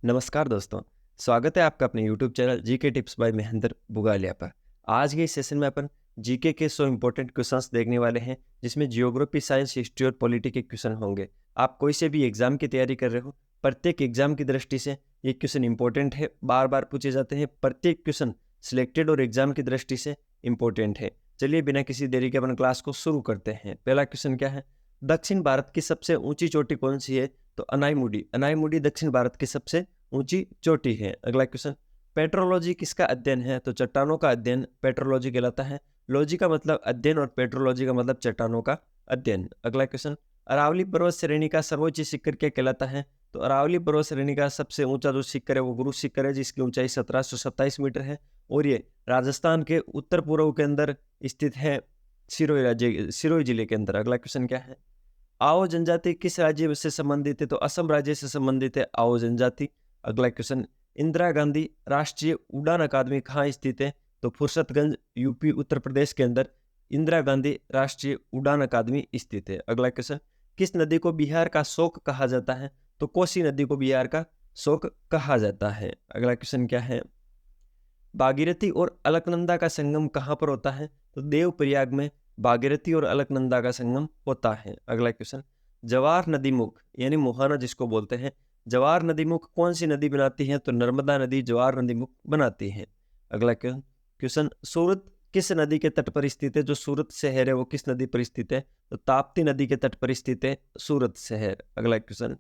नमस्कार दोस्तों, स्वागत है आपका अपने YouTube channel GK tips by Mahendra Bugalia पर। आज के इस सेशन में अपन जीके के 100 इंपॉर्टेंट क्वेश्चंस देखने वाले हैं, जिसमें जियोग्राफी, साइंस, हिस्ट्री और पॉलिटी के क्वेश्चन होंगे। आप कोई से भी एग्जाम की तैयारी कर रहे हो, प्रत्येक एग्जाम की दृष्टि से ये क्वेश्चन इंपॉर्टेंट है, बार बार पूछे जाते हैं। प्रत्येक क्वेश्चन सिलेक्टेड और एग्जाम की दृष्टि से इंपॉर्टेंट है। चलिए बिना किसी देरी के अपन क्लास को शुरू करते हैं। पहला क्वेश्चन क्या है? दक्षिण भारत की सबसे ऊंची चोटी कौन सी है? तो अनाईमुडी। अनाईमुडी दक्षिण भारत की सबसे ऊंची चोटी है। अगला क्वेश्चन, पेट्रोलॉजी किसका अध्ययन है? तो चट्टानों का अध्ययन पेट्रोलॉजी कहलाता है। लॉजी का मतलब अध्ययन और पेट्रोलॉजी का मतलब चट्टानों का अध्ययन। अगला क्वेश्चन, अरावली पर्वत श्रेणी का सर्वोच्च शिखर क्या कहलाता है? तो अरावली पर्वत श्रेणी का सबसे ऊंचा जो शिखर है वो गुरु शिखर है, जिसकी ऊंचाई 1727 मीटर है और ये राजस्थान के उत्तर पूर्व के अंदर स्थित है, सिरोही जिले के अंदर। अगला क्वेश्चन क्या है? आओ जनजाति किस राज्य से संबंधित है? तो असम राज्य से संबंधित है आओ जनजाति। अगला क्वेश्चन, इंदिरा गांधी राष्ट्रीय उड़ान अकादमी कहाँ स्थित है? तो फुर्सतगंज, यूपी उत्तर प्रदेश के अंदर इंदिरा गांधी राष्ट्रीय उड़ान अकादमी स्थित है। अगला क्वेश्चन, किस नदी को बिहार का शोक कहा जाता है? तो कोसी नदी को बिहार का शोक कहा जाता है। अगला क्वेश्चन क्या है? भागीरथी और अलकनंदा का संगम कहाँ पर होता है? तो देवप्रयाग में भागीरथी और अलकनंदा का संगम होता है। अगला क्वेश्चन, जवार नदी मुख यानी मुहाना जिसको बोलते हैं, जवार नदी मुख कौन सी नदी बनाती है? तो नर्मदा नदी जवार नदी मुख बनाती है। अगला क्वेश्चन, सूरत किस नदी के तट पर स्थित है? जो सूरत शहर है वो किस नदी पर स्थित है? तो ताप्ती नदी के तट पर स्थित है सूरत शहर। अगला क्वेश्चन,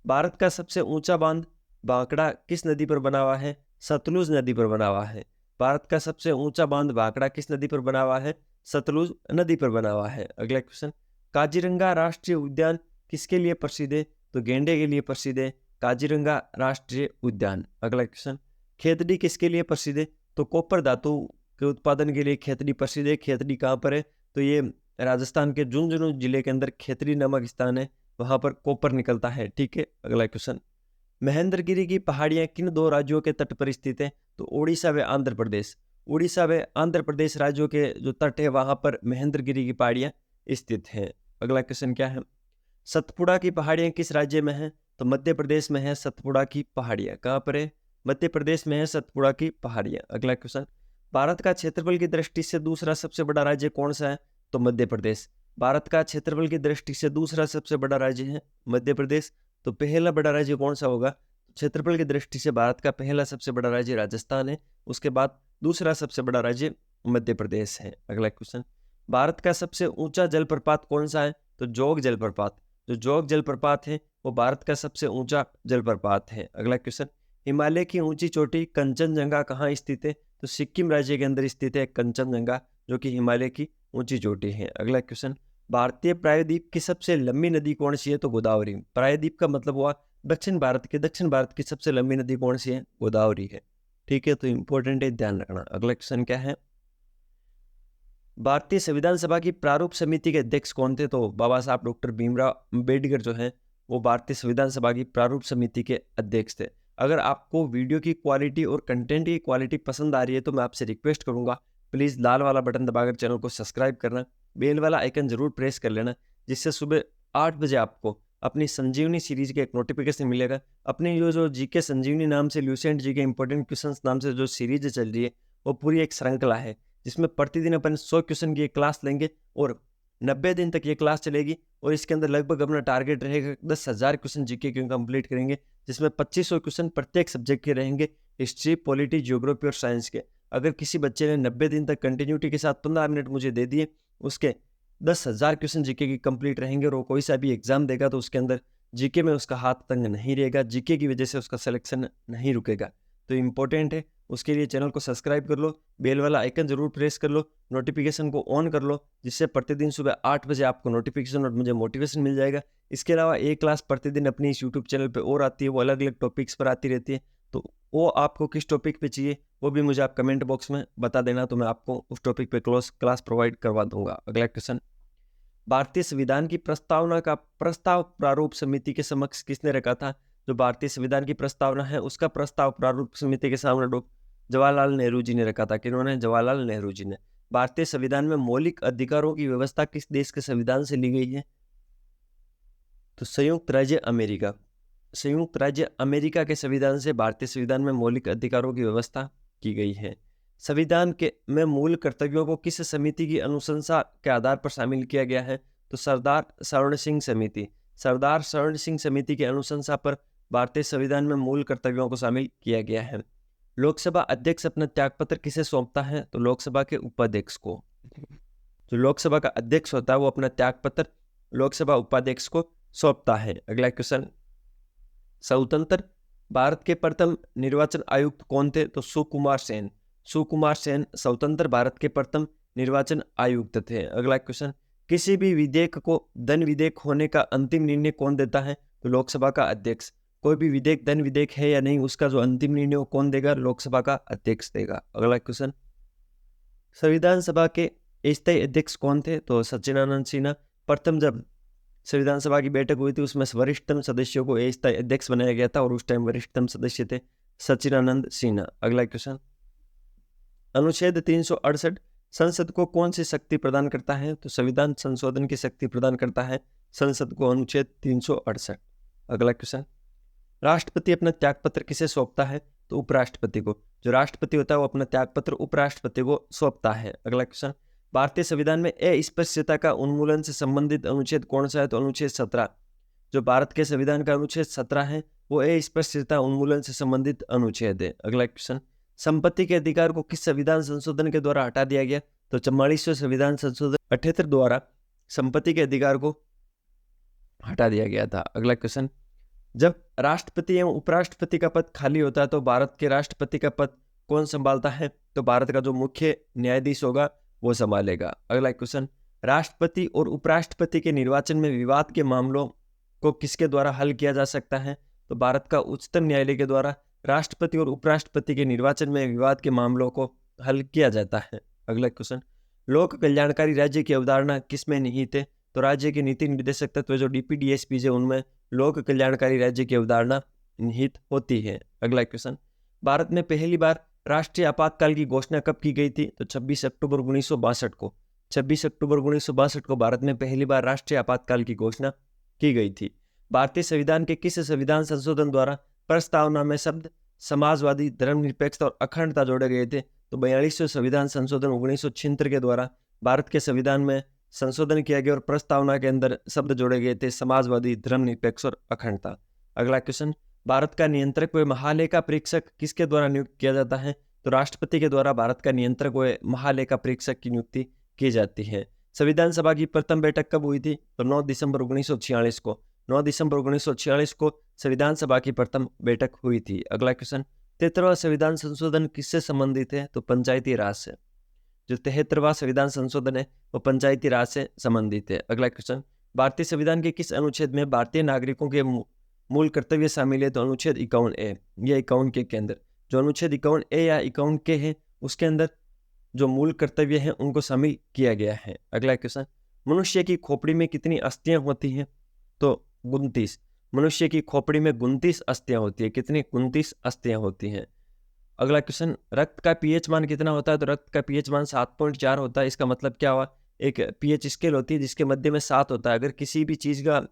भारत का सबसे ऊंचा बांध भाखड़ा किस नदी पर बना हुआ है? सतलुज नदी पर बना हुआ है। भारत का सबसे ऊंचा बांध भाखड़ा किस नदी पर बना हुआ है? सतलुज नदी पर बना हुआ है। अगला क्वेश्चन, काजीरंगा राष्ट्रीय उद्यान किसके लिए प्रसिद्ध है? तो गेंडे के लिए प्रसिद्ध है काजीरंगा राष्ट्रीय उद्यान। अगला क्वेश्चन, खेतड़ी किसके लिए प्रसिद्ध है? तो कॉपर धातु के उत्पादन के लिए खेतड़ी प्रसिद्ध है। खेतड़ी कहाँ पर है? तो ये राजस्थान के झुंझुनू जिले के अंदर खेतड़ी नामक स्थान है, वहां पर कॉपर निकलता है। ठीक है। अगला क्वेश्चन, महेंद्रगिरी की पहाड़ियां किन दो राज्यों के तट पर स्थित है? तो उड़ीसा व आंध्र प्रदेश। उड़ीसा व आंध्र प्रदेश राज्यों के जो तट है वहां पर महेंद्रगिरी की पहाड़ियां स्थित हैं। अगला क्वेश्चन क्या है? सतपुड़ा की पहाड़ियां किस राज्य में है? तो मध्य प्रदेश में है सतपुड़ा की पहाड़ियां। कहाँ पर है? मध्य प्रदेश में है सतपुड़ा की पहाड़ियां। अगला क्वेश्चन, भारत का क्षेत्रफल की दृष्टि से दूसरा सबसे बड़ा राज्य कौन सा है? तो मध्य प्रदेश। भारत का क्षेत्रफल की दृष्टि से दूसरा सबसे बड़ा राज्य है मध्य प्रदेश। तो पहला बड़ा राज्य कौन सा होगा? क्षेत्रफल की दृष्टि से भारत का पहला सबसे बड़ा राज्य राजस्थान है, उसके बाद दूसरा सबसे बड़ा राज्य मध्य प्रदेश है। अगला क्वेश्चन, भारत का सबसे ऊंचा जलप्रपात कौन सा है? तो जोग जलप्रपात। जो जोग जलप्रपात है वो भारत का सबसे ऊंचा जलप्रपात है। अगला क्वेश्चन, हिमालय की ऊंची चोटी कंचनजंगा कहाँ स्थित है? तो सिक्किम राज्य के अंदर स्थित है कंचनजंगा, जो कि हिमालय की ऊंची चोटी है। अगला क्वेश्चन, भारतीय प्रायद्वीप की सबसे लंबी नदी कौन सी है? तो गोदावरी। प्रायद्वीप का मतलब हुआ दक्षिण भारत की सबसे लंबी नदी कौन सी है? गोदावरी है। ठीक है, तो इंपॉर्टेंट है, ध्यान रखना। अगला क्वेश्चन क्या है? भारतीय संविधान सभा की प्रारूप समिति के अध्यक्ष कौन थे? तो बाबा साहब डॉक्टर भीमराव अम्बेडकर जो है वो भारतीय संविधान सभा की प्रारूप समिति के अध्यक्ष थे। अगर आपको वीडियो की क्वालिटी और कंटेंट की क्वालिटी पसंद आ रही है तो मैं आपसे रिक्वेस्ट करूंगा, प्लीज़ लाल वाला बटन दबाकर चैनल को सब्सक्राइब करना, बेल वाला आइकन जरूर प्रेस कर लेना, जिससे सुबह 8 बजे आपको अपनी संजीवनी सीरीज का एक नोटिफिकेशन मिलेगा। अपनी जो जीके संजीवनी नाम से ल्यूसेंट जी के इंपॉर्टेंट क्वेश्चंस नाम से जो सीरीज चल रही है वो पूरी एक श्रृंखला है, जिसमें प्रतिदिन अपन 100 क्वेश्चन की एक क्लास लेंगे और 90 दिन तक ये क्लास चलेगी। और इसके अंदर लगभग अपना टारगेट रहेगा 10,000 क्वेश्चन जीके के कंप्लीट करेंगे, जिसमें 2500 क्वेश्चन प्रत्येक सब्जेक्ट के रहेंगे, हिस्ट्री, पॉलिटी, जियोग्राफी और साइंस के। अगर किसी बच्चे ने 90 दिन तक कंटिन्यूटी के साथ 15 मिनट मुझे दे दिए, उसके 10,000 क्वेश्चन जीके की कंप्लीट रहेंगे और वो कोई सा भी एग्जाम देगा तो उसके अंदर जीके में उसका हाथ तंग नहीं रहेगा, जीके की वजह से उसका सिलेक्शन नहीं रुकेगा। तो इंपॉर्टेंट है, उसके लिए चैनल को सब्सक्राइब कर लो, बेल वाला आइकन जरूर प्रेस कर लो, नोटिफिकेशन को ऑन कर लो, जिससे प्रतिदिन सुबह 8 बजे आपको नोटिफिकेशन और मुझे मोटिवेशन मिल जाएगा। इसके अलावा एक क्लास प्रतिदिन अपनी इस यूट्यूब चैनल पे और आती है, वो अलग अलग टॉपिक्स पर आती रहती है। तो वो आपको किस टॉपिक पे चाहिए वो भी मुझे आप कमेंट बॉक्स में बता देना, तो मैं आपको उस टॉपिक पे क्लास प्रोवाइड करवा दूंगा। अगला क्वेश्चन, भारतीय संविधान की प्रस्तावना का प्रस्ताव प्रारूप समिति के समक्ष किसने रखा था? जो भारतीय संविधान की प्रस्तावना है उसका प्रस्ताव प्रारूप समिति के सामने जवाहरलाल नेहरू जी ने रखा था। किन्होंने? जवाहरलाल नेहरू जी ने। भारतीय संविधान में मौलिक अधिकारों की व्यवस्था किस देश के संविधान से ली गई है? तो संयुक्त राज्य अमेरिका। संयुक्त राज्य अमेरिका के संविधान से भारतीय संविधान में मौलिक अधिकारों की व्यवस्था की गई है। संविधान के में मूल कर्तव्यों को किस समिति की अनुशंसा के आधार पर शामिल किया गया है? तो सरदार शरण सिंह समिति। सरदार शरण सिंह समिति की अनुशंसा पर भारतीय संविधान में मूल कर्तव्यों को शामिल किया गया है। लोकसभा अध्यक्ष अपना त्यागपत्र किसे सौंपता है? तो लोकसभा के उपाध्यक्ष को। जो लोकसभा का अध्यक्ष होता है वो अपना त्यागपत्र लोकसभा उपाध्यक्ष को सौंपता है। अगला क्वेश्चन, स्वतंत्र भारत के प्रथम निर्वाचन आयुक्त कौन थे? तो सुकुमार सेन। सुकुमार सेन स्वतंत्र भारत के प्रथम निर्वाचन आयुक्त थे। अगला क्वेश्चन, किसी भी विधेयक को धन विधेयक होने का अंतिम निर्णय कौन देता है? तो लोकसभा का अध्यक्ष। कोई भी विधेयक धन विधेयक है या नहीं उसका जो अंतिम निर्णय वो कौन देगा? लोकसभा का अध्यक्ष देगा। अगला क्वेश्चन, संविधान सभा के स्थायी अध्यक्ष कौन थे? तो सच्चिदानंद सिन्हा। प्रथम जब संविधान सभा की बैठक हुई थी उसमें वरिष्ठतम सदस्यों को स्थायी अध्यक्ष बनाया गया था और उस टाइम वरिष्ठतम सदस्य थे सच्चिदानंद सिन्हा। अगला क्वेश्चन, अनुच्छेद 368 संसद को कौन सी शक्ति प्रदान करता है? तो संविधान संशोधन की शक्ति प्रदान करता है संसद को अनुच्छेद 368। अगला क्वेश्चन, राष्ट्रपति अपना त्यागपत्र किसे सौंपता है? तो उपराष्ट्रपति को। जो राष्ट्रपति होता है वो अपना त्यागपत्र उपराष्ट्रपति को सौंपता है। अगला क्वेश्चन, भारतीय संविधान में अस्पृश्यता का उन्मूलन से संबंधित अनुच्छेद कौन सा है? तो अनुच्छेद 17। जो भारत के संविधान का अनुच्छेद 17 है वो अस्पृश्यता उन्मूलन से संबंधित अनुच्छेद है। अगला क्वेश्चन, संपत्ति के अधिकार को किस संविधान संशोधन के द्वारा हटा दिया गया? तो 44वें संविधान संशोधन 78 द्वारा संपत्ति के अधिकार को हटा दिया गया था। अगला क्वेश्चन, जब राष्ट्रपति एवं उपराष्ट्रपति का पद खाली होता है तो भारत के राष्ट्रपति का पद कौन संभालता है? तो भारत का जो मुख्य न्यायाधीश होगा वो संभालेगा। अगला क्वेश्चन, राष्ट्रपति और उपराष्ट्रपति के निर्वाचन में विवाद के मामलों को किसके द्वारा हल किया जा सकता है? तो भारत का उच्चतम न्यायालय के द्वारा राष्ट्रपति और उपराष्ट्रपति के निर्वाचन में विवाद के मामलों को हल किया जाता है। अगला क्वेश्चन, लोक कल्याणकारी राज्य की अवधारणा किसमें निहित है? तो राज्य के नीति निर्देशक तत्व जो DPDSP है उनमें लोक कल्याणकारी राज्य की अवधारणा निहित होती है। अगला क्वेश्चन, भारत में पहली बार राष्ट्रीय आपातकाल की घोषणा कब की गई थी? तो 26 अक्टूबर 1962 को। 26 अक्टूबर 1962 को भारत में पहली बार राष्ट्रीय आपातकाल की घोषणा की गई थी। भारतीय संविधान के किस संविधान संशोधन द्वारा प्रस्तावना में शब्द समाजवादी, धर्मनिरपेक्षता और अखंडता जोड़े गए थे? तो 42वें संविधान संशोधन 1976 के द्वारा भारत के संविधान में संशोधन किया गया और प्रस्तावना के अंदर शब्द जोड़े गए थे समाजवादी, धर्मनिरपेक्ष और अखंडता। अगला क्वेश्चन, भारत का नियंत्रक व महालेखा परीक्षक किसके द्वारा नियुक्त किया जाता है? तो राष्ट्रपति के द्वारा भारत का नियंत्रक व महालेखा परीक्षक की नियुक्ति की जाती है। संविधान सभा की प्रथम बैठक कब हुई थी? तो 9 दिसंबर 1946 को। 9 दिसंबर 1946 को संविधान सभा की प्रथम बैठक हुई थी। अगला क्वेश्चन, 73वां संविधान संशोधन किससे संबंधित है? तो पंचायती राज से। जो 73वां संविधान संशोधन है वो पंचायती राज से संबंधित है। अगला क्वेश्चन, भारतीय संविधान के किस अनुच्छेद में भारतीय नागरिकों के मूल कर्तव्य शामिल है? तो अनुच्छेद 51A या 51K के अंदर। जो अनुच्छेद 51A या 51K है उसके अंदर जो मूल कर्तव्य हैं उनको शामिल किया गया है। अगला क्वेश्चन, मनुष्य की खोपड़ी में कितनी अस्थियां होती हैं? तो 29। मनुष्य की खोपड़ी में 29 अस्थियां होती है। कितनी? 29 अस्थियां होती हैं। अगला क्वेश्चन, रक्त का pH मान कितना होता है? तो रक्त का pH मान 7.4 होता है। इसका मतलब क्या हुआ? एक pH स्केल होती है जिसके मध्य में 7 होता है। अगर किसी भी चीज़ का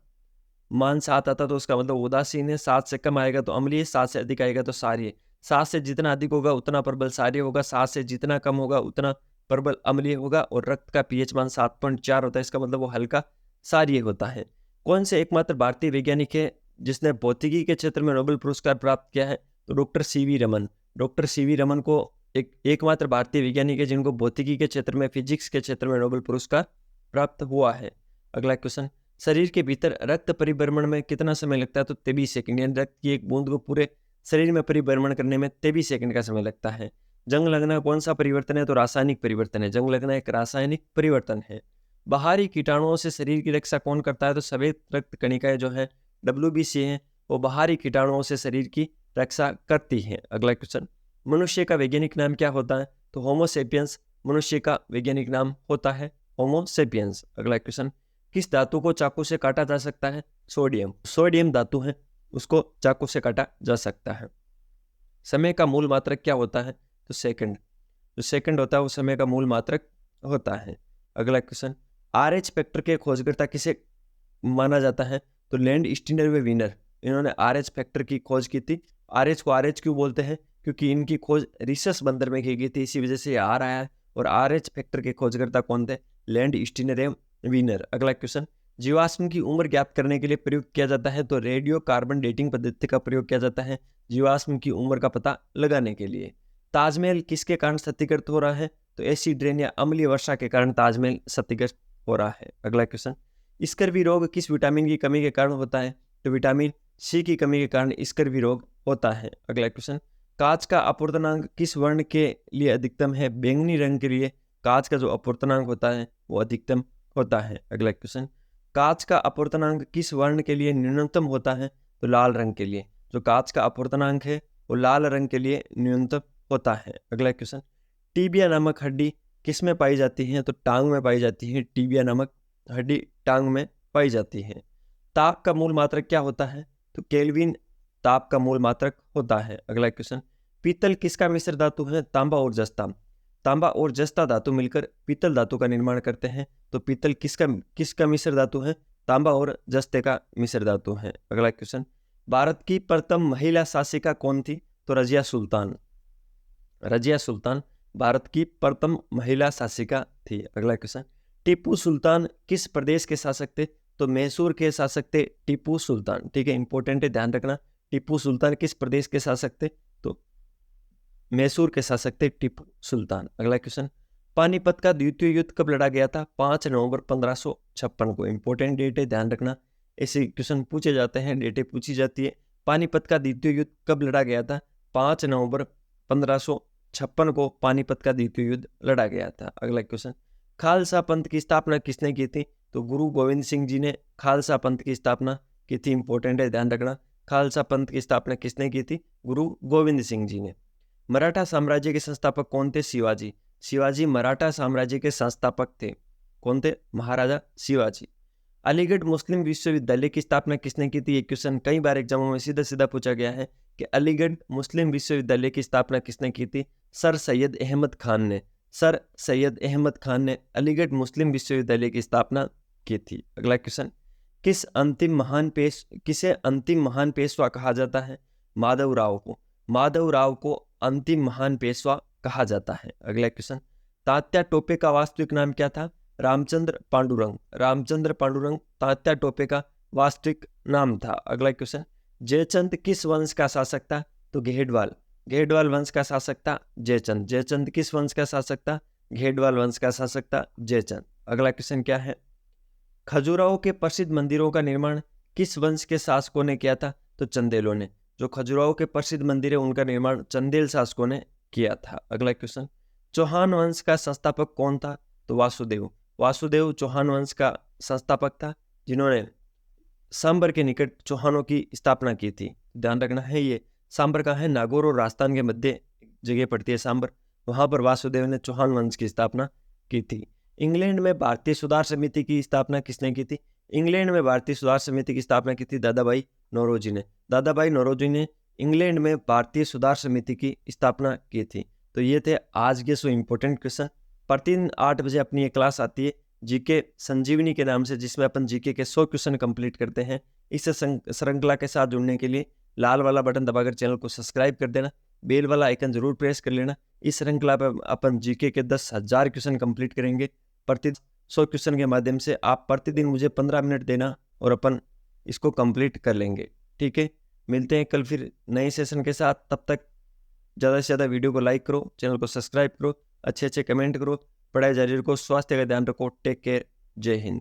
मान 7 आता तो उसका मतलब उदासीन है। 7 से कम आएगा तो अम्लीय, 7 से अधिक आएगा तो क्षारीय। 7 से जितना अधिक होगा उतना प्रबल क्षारीय होगा, 7 से जितना कम होगा उतना प्रबल अम्लीय होगा। और रक्त का pH मान 7.4 होता है, इसका मतलब वो हल्का क्षारीय होता है। कौन से एकमात्र भारतीय वैज्ञानिक है जिसने भौतिकी के क्षेत्र में नोबेल पुरस्कार प्राप्त किया है? तो doctor CV Raman. Doctor CV Raman को एकमात्र भारतीय वैज्ञानिक है जिनको भौतिकी के क्षेत्र में, फिजिक्स के क्षेत्र में नोबेल पुरस्कार प्राप्त हुआ है। अगला क्वेश्चन, शरीर के भीतर रक्त परिभ्रमण में कितना समय लगता है? तो 23 सेकंड। यानी रक्त की एक बूंद को पूरे शरीर में परिभ्रमण करने में 23 सेकंड का समय लगता है। जंग लगना कौन सा परिवर्तन है? तो रासायनिक परिवर्तन है। जंग लगना एक रासायनिक परिवर्तन है। बाहरी कीटाणुओं से शरीर की रक्षा कौन करता है? तो सफेद रक्त कणिकाएं जो है WBC है वो बाहरी कीटाणुओं से शरीर की रक्षा करती है। अगला क्वेश्चन, मनुष्य का वैज्ञानिक नाम क्या होता है? तो होमो सेपियंस मनुष्य का वैज्ञानिक नाम होता है होमो सेपियंस। अगला क्वेश्चन, किस धातु को चाकू से काटा जा सकता है? सोडियम। सोडियम धातु है उसको चाकू से काटा जा सकता है। समय का मूल मात्रक क्या होता है? तो सेकंड। जो सेकंड होता है वो समय का मूल मात्रक होता है। अगला क्वेश्चन, RH स्पेक्टर के खोजकर्ता किसे माना जाता है? तो लैंड स्टीनर व विनर। इन्होंने RH फैक्टर की खोज की थी। RH को RH क्यों बोलते हैं? क्योंकि इनकी खोज रिसस बंदर में की गई थी, इसी वजह से आर आया है। और RH फैक्टर के खोजकर्ता कौन थे? लैंड स्टीनर एवं वीनर। अगला क्वेश्चन, जीवाश्म की उम्र ज्ञात करने के लिए प्रयुक्त किया जाता है, तो रेडियो कार्बन डेटिंग पद्धति का प्रयोग किया जाता है जीवाश्म की उम्र का पता लगाने के लिए। ताजमहल किसके कारण क्षतिग्रस्त हो रहा है? तो एसिड रेन या अम्लीय वर्षा के कारण ताजमहल क्षतिग्रस्त हो रहा है। अगला क्वेश्चन, स्कर्वी रोग किस विटामिन की कमी के कारण होता है? तो विटामिन सी की कमी के कारण स्कर्वी रोग होता है। अगला क्वेश्चन, कांच का अपवर्तनांक किस वर्ण के लिए अधिकतम है? बैंगनी रंग के लिए कांच का जो अपवर्तनांक होता है वो अधिकतम होता है। अगला क्वेश्चन, कांच का अपवर्तनांक किस वर्ण के लिए न्यूनतम होता है? तो लाल रंग के लिए जो कांच का अपवर्तनांक है वो लाल रंग के लिए न्यूनतम होता है। अगला क्वेश्चन, टीबिया नामक हड्डी किस में पाई जाती है? तो टांग में पाई जाती है। टीबिया नामक हड्डी टांग में पाई जाती है। ताप का मूल मात्रक क्या होता है? तो केल्विन ताप का मूल मात्रक होता है। अगला क्वेश्चन, पीतल किसका मिश्र धातु है? तांबा और जस्ता। तांबा और जस्ता धातु मिलकर पीतल धातु का निर्माण करते हैं। तो पीतल किसका मिश्र धातु है? तांबा और जस्ते का मिश्र धातु है। अगला क्वेश्चन, भारत की प्रथम महिला शासिका कौन थी? तो रजिया सुल्तान। रजिया सुल्तान भारत की प्रथम महिला शासिका थी। अगला क्वेश्चन, टीपू सुल्तान किस प्रदेश के शासक थे? तो मैसूर के शासक थे टीपू सुल्तान। ठीक है, इंपॉर्टेंट है, ध्यान रखना। टीपू सुल्तान किस प्रदेश के शासक थे? तो मैसूर के शासक थे टीपू सुल्तान। अगला क्वेश्चन, पानीपत का द्वितीय युद्ध कब लड़ा गया था? 5 नवंबर 1556 को। इंपॉर्टेंट डेट है, ध्यान रखना। ऐसे क्वेश्चन पूछे जाते हैं, डेटें पूछी जाती है। पानीपत का द्वितीय युद्ध कब लड़ा गया था? 5 नवंबर 1556 को पानीपत का द्वितीय युद्ध लड़ा गया था। अगला क्वेश्चन, खालसा पंथ की स्थापना किसने की थी? तो गुरु गोविंद सिंह जी ने खालसा पंथ की स्थापना की थी। इंपॉर्टेंट है, ध्यान रखना। खालसा पंथ की स्थापना किसने की थी? गुरु गोविंद सिंह जी ने। मराठा साम्राज्य के संस्थापक कौन थे? शिवाजी। शिवाजी मराठा साम्राज्य के संस्थापक थे। कौन थे? महाराजा शिवाजी। अलीगढ़ मुस्लिम विश्वविद्यालय की स्थापना किसने की थी? ये क्वेश्चन कई बार एग्जामों में सीधा सीधा पूछा गया है कि अलीगढ़ मुस्लिम विश्वविद्यालय की स्थापना किसने की थी? सर सैयद अहमद खान ने। सर सैयद अहमद खान ने अलीगढ़ मुस्लिम विश्वविद्यालय की स्थापना की थी। अगला क्वेश्चन, किसे अंतिम महान पेशवा कहा जाता है? माधव राव को। माधव राव को अंतिम महान पेशवा कहा जाता है। अगला क्वेश्चन, तात्या टोपे का वास्तविक नाम क्या था? रामचंद्र पांडुरंग। रामचंद्र पांडुरंग तात्या टोपे का वास्तविक नाम था। अगला क्वेश्चन, जयचंद किस वंश का शासक था? तो घेडवाल। घेडवाल वंश का शासक था जयचंद। जयचंद किस वंश का शासक था? घेडवाल वंश का शासक था जयचंद। अगला क्वेश्चन क्या है? खजुराहो के प्रसिद्ध मंदिरों का निर्माण किस वंश के शासकों ने किया था? तो चंदेलों ने। जो खजुराहो के प्रसिद्ध मंदिर है उनका निर्माण चंदेल शासकों ने किया था। अगला क्वेश्चन, चौहान वंश का संस्थापक कौन था? तो वासुदेव। वासुदेव चौहान वंश का संस्थापक था, जिन्होंने सांबर के निकट चौहानों की स्थापना की थी। ध्यान रखना है, ये सांबर का है, नागौर और राजस्थान के मध्य जगह पड़ती है सांबर। वहां पर वासुदेव ने चौहान वंश की स्थापना की थी। इंग्लैंड में भारतीय सुधार समिति की स्थापना किसने की थी? इंग्लैंड में भारतीय सुधार समिति की स्थापना की थी दादाभाई नौरोजी ने। दादाभाई नौरोजी ने इंग्लैंड में भारतीय सुधार समिति की स्थापना की थी। तो ये थे आज के 100 इंपॉर्टेंट क्वेश्चन। प्रतिदिन 8 बजे अपनी एक क्लास आती है जीके संजीवनी के नाम से, जिसमें अपन जीके के 100 क्वेश्चन कंप्लीट करते हैं। इस श्रृंखला के साथ जुड़ने के लिए लाल वाला बटन दबाकर चैनल को सब्सक्राइब कर देना, बेल वाला आइकन जरूर प्रेस कर लेना। इस श्रृंखला पर अपन जीके के 10,000 क्वेश्चन कंप्लीट करेंगे। प्रतिदिन 100 क्वेश्चन के माध्यम से आप प्रतिदिन मुझे 15 मिनट देना और अपन इसको कंप्लीट कर लेंगे। ठीक है, मिलते हैं कल फिर नए सेशन के साथ। तब तक ज़्यादा से ज़्यादा वीडियो को लाइक करो, चैनल को सब्सक्राइब करो, अच्छे अच्छे कमेंट करो, पढ़ाई जारी रखो, स्वास्थ्य का ध्यान रखो। टेक केयर, जय हिंद।